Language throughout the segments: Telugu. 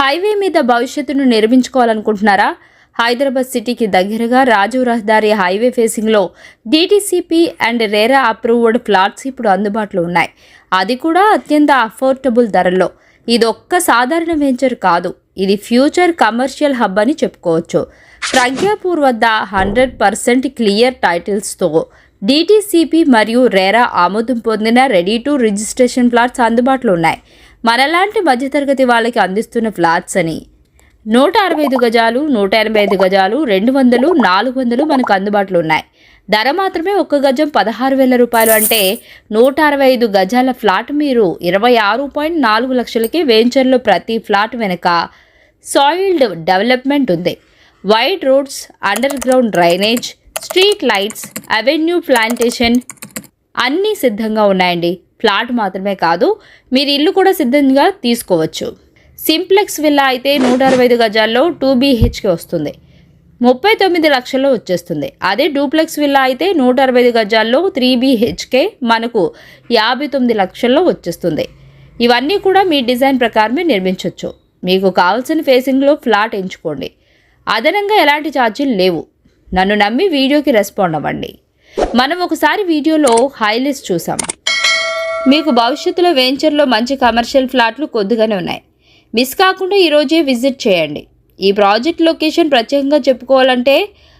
హైవే మీద భవిష్యత్తును నిర్మించుకోవాలనుకుంటున్నారా? హైదరాబాద్ సిటీకి దగ్గరగా రాజీవ్ రహదారి హైవే ఫేసింగ్లో DTCP and RERA approved flats ఇప్పుడు అందుబాటులో ఉన్నాయి. అది కూడా అత్యంత అఫోర్డబుల్ ధరల్లో. ఇది ఒక్క సాధారణ వెంచర్ కాదు, ఇది ఫ్యూచర్ కమర్షియల్ హబ్ అని చెప్పుకోవచ్చు. ప్రజ్ఞాపూర్ వద్ద 100% క్లియర్ టైటిల్స్తో డీటీసీపీ మరియు రేరా ఆమోదం పొందిన రెడీ టు రిజిస్ట్రేషన్ ఫ్లాట్స్ అందుబాటులో ఉన్నాయి. మనలాంటి మధ్యతరగతి వాళ్ళకి అందిస్తున్న ఫ్లాట్స్ అని 165 గజాలు, 185 గజాలు, 200, 400 మనకు అందుబాటులో ఉన్నాయి. ధర మాత్రమే 1 గజం 16,000 రూపాయలు. అంటే 165 గజాల ఫ్లాట్ మీరు 26.4 లక్షలకి. వెంచర్లో ప్రతి ఫ్లాట్ వెనుక సాయిల్డ్ డెవలప్మెంట్ ఉంది. Wide roads, under ground drainage, street lights, avenue plantation అన్నీ సిద్ధంగా ఉన్నాయండి. ఫ్లాట్ మాత్రమే కాదు, మీరు ఇల్లు కూడా సిద్ధంగా తీసుకోవచ్చు. సింప్లెక్స్ విల్లా అయితే 165 గజాల్లో 2 BHK వస్తుంది, 39 లక్షల్లో వచ్చేస్తుంది. అదే డూప్లెక్స్ విల్లా అయితే 165 గజాల్లో 3 BHK మనకు 59 లక్షల్లో వచ్చేస్తుంది. ఇవన్నీ కూడా మీ డిజైన్ ప్రకారమే నిర్మించవచ్చు. మీకు కావాల్సిన ఫేసింగ్లో ఫ్లాట్ ఎంచుకోండి. అదనంగా ఎలాంటి ఛార్జీలు లేవు. నన్ను నమ్మి వీడియోకి రెస్పాండ్ అవ్వండి. మనం ఒకసారి వీడియోలో హైలైట్స్ చూసాం. మీకు భవిష్యత్తులో వెంచర్లో మంచి కమర్షియల్ ఫ్లాట్లు కొద్దిగానే ఉన్నాయి. మిస్ కాకుండా ఈరోజే విజిట్ చేయండి. ఈ ప్రాజెక్ట్ లొకేషన్ ప్రత్యేకంగా చెప్పుకోవాలంటే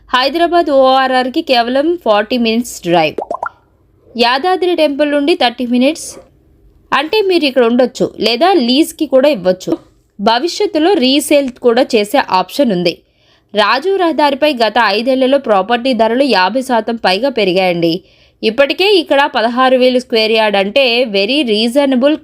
హైదరాబాద్ ORRకి కేవలం 40 మినిట్స్ డ్రైవ్. యాదాద్రి టెంపుల్ నుండి 30 మినిట్స్. అంటే మీరు ఇక్కడ ఉండొచ్చు, లేదా లీజ్కి కూడా ఇవ్వచ్చు. భవిష్యత్తులో రీసేల్ కూడా చేసే ఆప్షన్ ఉంది. రాజీవ్ రహదారిపై గత 5 ఏళ్లలో ప్రాపర్టీ ధరలు 50% పైగా పెరిగాయండి. ఇప్పటికే ఇక్కడ 16,000 స్క్వేర్ యార్డ్ అంటే వెరీ రీజనబుల్